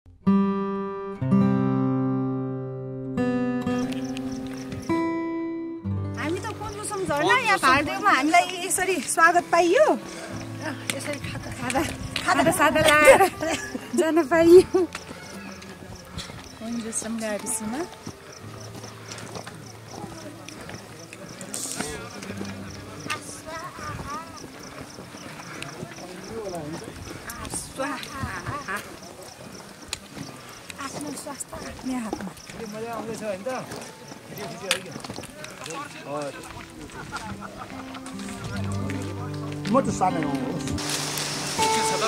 हामी त कुञ्जुसम झरना यहाँ भारदेवमा हामीलाई यसरी स्वागत पाइयो, यसरी खादा सादा लाएर जान पाइयो कुञ्जुसम गाविसमा। आफ्नो स्वास्थ्य आफ्नै हातमा। मजा आउँदैछ हैन त? म त सानो हो। के छ त?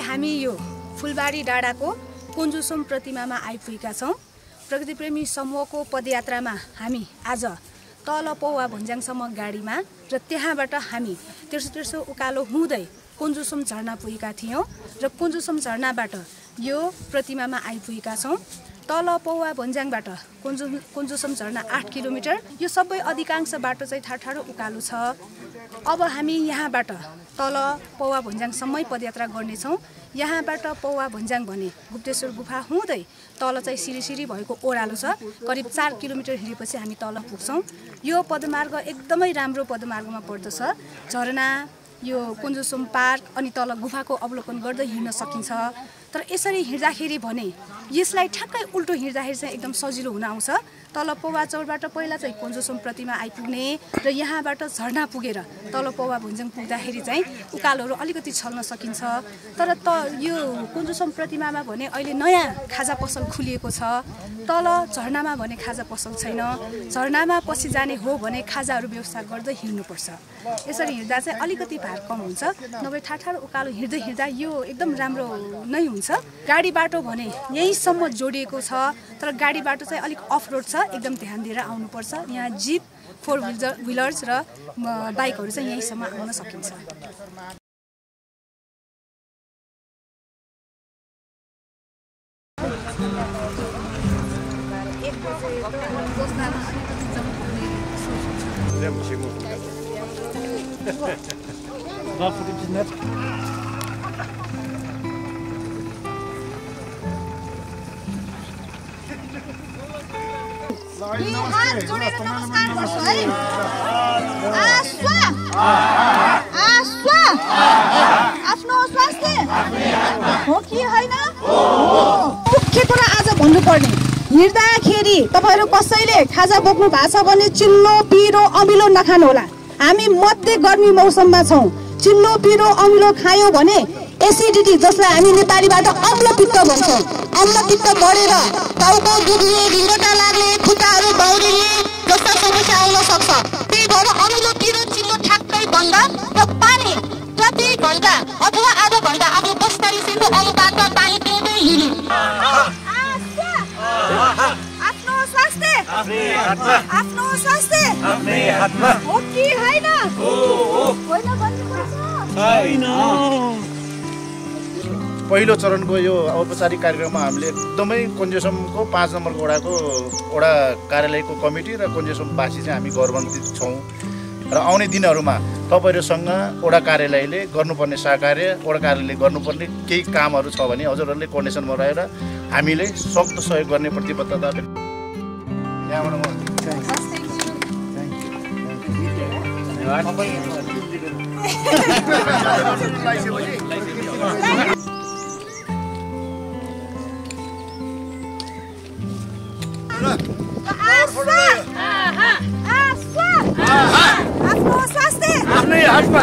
हामी यो फुलबारी डाँडाको कुञ्जुसम प्रतिमामा आइपुगेका छौँ। प्रकृतिप्रेमी समूहको पदयात्रामा हामी आज तल पौवा भुन्ज्याङसम्म गाडीमा र त्यहाँबाट हामी तेर्सो उकालो हुँदै कुञ्जुसम झरना पुगेका थियौँ र कुञ्जुसम झरनाबाट यो प्रतिमामा आइपुगेका छौँ। तल पौवा भुन्ज्याङबाट कुञ्जुसम झरना 8 किलोमिटर। यो सबै अधिकांश बाटो चाहिँ ठाडो उकालो छ। अब हामी यहाँबाट तल पौवा भुन्ज्याङसम्मै पदयात्रा गर्नेछौँ। यहाँबाट पौवा भुन्ज्याङ भने गुप्तेश्वर गुफा हुँदै तल चाहिँ सिरिसिरी भएको ओह्रालो छ। करिब 4 किलोमिटर हिँडेपछि हामी तल पुग्छौँ। यो पदमार्ग एकदमै राम्रो पदमार्गमा पर्दछ। झरना, यो कुञ्जुसम पार्क अनि तल गुफाको अवलोकन गर्दै हिँड्न सकिन्छ। तर यसरी हिँड्दाखेरि भने यसलाई ठ्याक्कै उल्टो हिँड्दाखेरि चाहिँ एकदम सजिलो हुन आउँछ। तल पौवा चौरबाट पहिला चाहिँ कुञ्जुसम प्रतिमा आइपुग्ने र यहाँबाट झरना पुगेर तल पौवा भुन्ज्याङ पुग्दाखेरि चाहिँ उकालोहरू अलिकति छल्न सकिन्छ। तर यो कुञ्जुसम प्रतिमामा भने अहिले नयाँ खाजा पसल खुलिएको छ। तल झरनामा भने खाजा पसल छैन। झरनामा पछि जाने हो भने खाजाहरू व्यवस्था गर्दै हिँड्नुपर्छ। यसरी हिँड्दा चाहिँ अलिकति भार कम हुन्छ। नभए ठाडो उकालो हिँड्दै हिँड्दा यो एकदम राम्रो नै हुन्छ। गाडी बाटो भने यहीँसम्म जोडिएको छ। तर गाडी बाटो चाहिँ अलिक अफ रोड छ। एकदम ध्यान दिएर आउनुपर्छ। यहाँ जिप, 4 व्हिलर्स र बाइकहरू चाहिँ यहीँसम्म आउन सकिन्छ। हात जोडेर नमस्कार गर्छु है। आफ्नो स्वास्थ्य हो कि होइन? मुख्य कुरा आज भन्नुपर्ने, हिँड्दाखेरि तपाईहरु कसैले खाजा बोक्नु भएको छ भने चिल्लो, पिरो, अमिलो नखानु होला। हामी मध्य गर्मी मौसममा छौं। चिल्लो, पिरो, अमिलो खायो भने एसिडिटी, जसलाई हामी नेपालीबाट अम्लपित्त भन्छौँ, अम्लपित्त बढेर टाउको दुख्ने, ढिँडोटा लाग्ने, खुट्टाहरू बाउरिने जस्ता समस्या आउन सक्छ। त्यही भएर अमिलो, पिरो, चिल्लो ठ्याक्कै बन्द र पानी प्रति घण्टा अथवा आधा घण्टा आफ्नो बस्तारीसित अनुपातमा पानी पिउँदै हिँड्नु। आफ्नो स्वास्थ्य आफ्नो स्वास्थ्य आफ्नै हातमा हो कि होइन? होइन भन्नुपर्छ। छैन। पहिलो चरणको यो औपचारिक कार्यक्रममा हामीले एकदमै कुञ्जुसमको 5 नम्बरको वडा कार्यालयको कमिटी र कुञ्जुसमवासी चाहिँ हामी गौरवान्वित छौँ। र आउने दिनहरूमा तपाईँहरूसँग वडा कार्यालयले गर्नुपर्ने सहकार्य, वडा कार्यालयले गर्नुपर्ने केही कामहरू छ भने हजुरहरूले कोर्डिनेसनमा रहेर हामीले सक्दो सहयोग गर्ने प्रतिबद्धता आफ्नो स्वास्थ्य आफ्नै हातमा।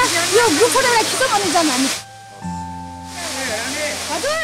यो ग्रुपबाट खिचौँ अनि जाऊँ हामी हजुर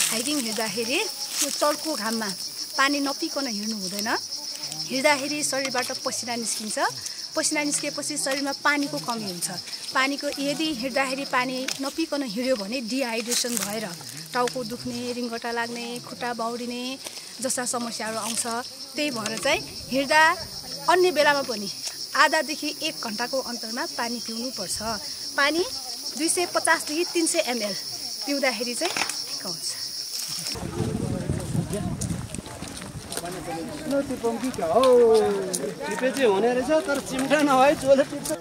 हाइकिङ हिँड्दाखेरि त्यो चर्को घाममा पानी नपिकन हिँड्नु हुँदैन हिँड्दाखेरि शरीरबाट पसिना निस्किन्छ पसिना निस्केपछि शरीरमा पानीको कमी हुन्छ पानीको यदि हिँड्दाखेरि पानी नपिकन हिँड्यो भने डिहाइड्रेसन भएर टाउको दुख्ने रिङ्गटा लाग्ने खुट्टा बाउरिने जस्ता समस्याहरू आउँछ त्यही भएर चाहिँ हिँड्दा अन्य बेलामा पनि आधादेखि 1 घण्टाको अन्तरमा पानी पिउनुपर्छ पानी 250 देखि 300 ml पिउँदाखेरि चाहिँ ठिक हुन्छ टिपे चाहिँ हुने रहेछ तर चिम्टा नभए चोले टिप्छ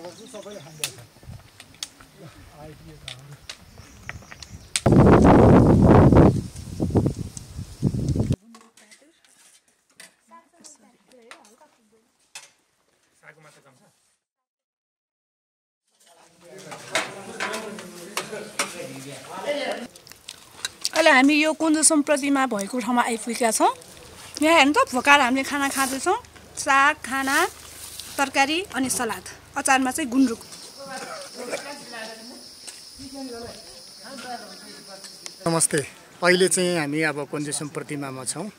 अहिले हामी यो कुञ्जसम प्रतिमा भएको ठाउँमा आइपुगेका छौँ यहाँ हेर्नु त भोकाएर हामीले खाना खाँदैछौँ साग खाना तरकारी अनि सलाद अचारमा चाहिँ गुन्द्रुक नमस्ते अहिले चाहिँ हामी अब कुञ्जसम प्रतिमामा छौँ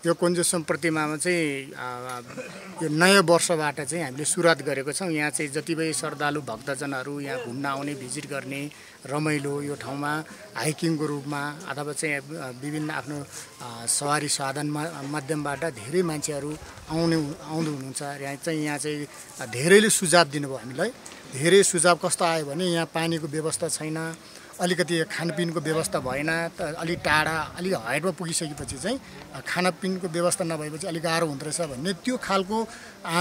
यो कुञ्जसम प्रतिमामा चाहिँ यो नयाँ वर्षबाट चाहिँ हामीले सुरुवात गरेको छौँ यहाँ चाहिँ जति पनि श्रद्धालु भक्तजनहरू यहाँ घुम्न आउने भिजिट गर्ने रमाइलो यो ठाउँमा हाइकिङको रूपमा अथवा चाहिँ विभिन्न आफ्नो सवारी साधन माध्यमबाट धेरै मान्छेहरू आउँदै हुनुहुन्छ यहाँ चाहिँ धेरैले सुझाव दिनुभयो हामीलाई धेरै सुझाव कस्तो आयो भने यहाँ पानीको व्यवस्था छैन अलिकति खानपिनको व्यवस्था भएन त अलि टाढा अलि हाइटमा पुगिसकेपछि चाहिँ खानपिनको व्यवस्था नभएपछि अलिक गाह्रो हुँदो रहेछ भन्ने त्यो खालको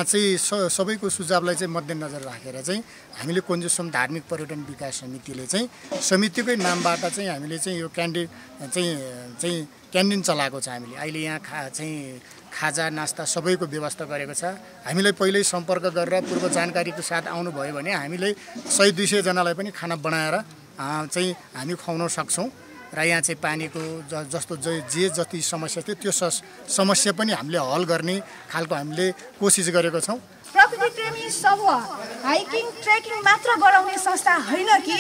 चाहिँ सबैको सुझावलाई चाहिँ मध्यनजर राखेर चाहिँ हामीले कुञ्जसम धार्मिक पर्यटन विकास समितिले चाहिँ समितिकै नामबाट चाहिँ हामीले चाहिँ यो क्यान्टिन चलाएको छ हामीले अहिले यहाँ चाहिँ खाजा नास्ता सबैको व्यवस्था गरेको छ हामीलाई पहिल्यै सम्पर्क गरेर पूर्व जानकारीको साथ आउनुभयो भने हामीले 100-200 जनालाई पनि खाना बनाएर चाहिँ हामी खुवाउन सक्छौँ र यहाँ चाहिँ पानीको जस्तो जे जति समस्या थियो त्यो समस्या पनि हामीले हल गर्ने खालको हामीले कोसिस गरेको छौँ प्रकृति प्रेमी समूह हाइकिङ ट्रेकिङ मात्र गराउने संस्था होइन कि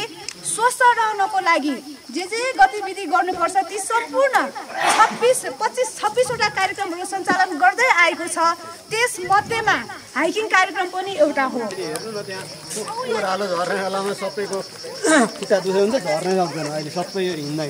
स्वस्थ रहनको लागि जे गतिविधि गर्नुपर्छ ती सम्पूर्ण 26वटा कार्यक्रमहरू सञ्चालन गर्दै आएको छ त्यसमध्येमा हाइकिङ कार्यक्रम पनि एउटा हो हेर्नु न त्यहाँ ओह्रालो झर्ने बेलामा सबैको खुट्टा दुख्यो भने चाहिँ झर्नै सक्दैन अहिले सबै यो हिँड्दा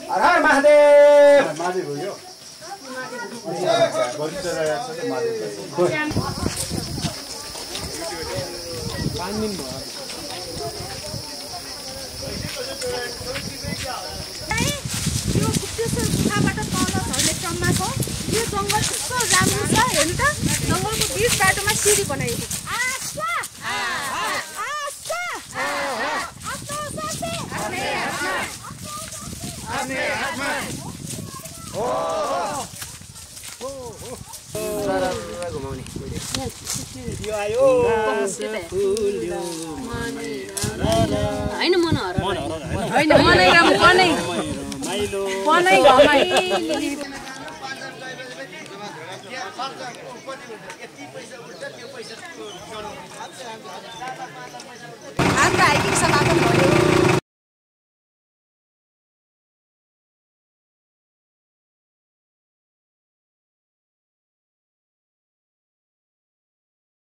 हर महादेव महादेव हो यो यो गुप्तेश्वर गुफाबाट तल झर्ने क्रममा छ यो जङ्गल कस्तो राम्रो छ हेर्नु त जङ्गलको बीच बाटोमा सिडी बनाएको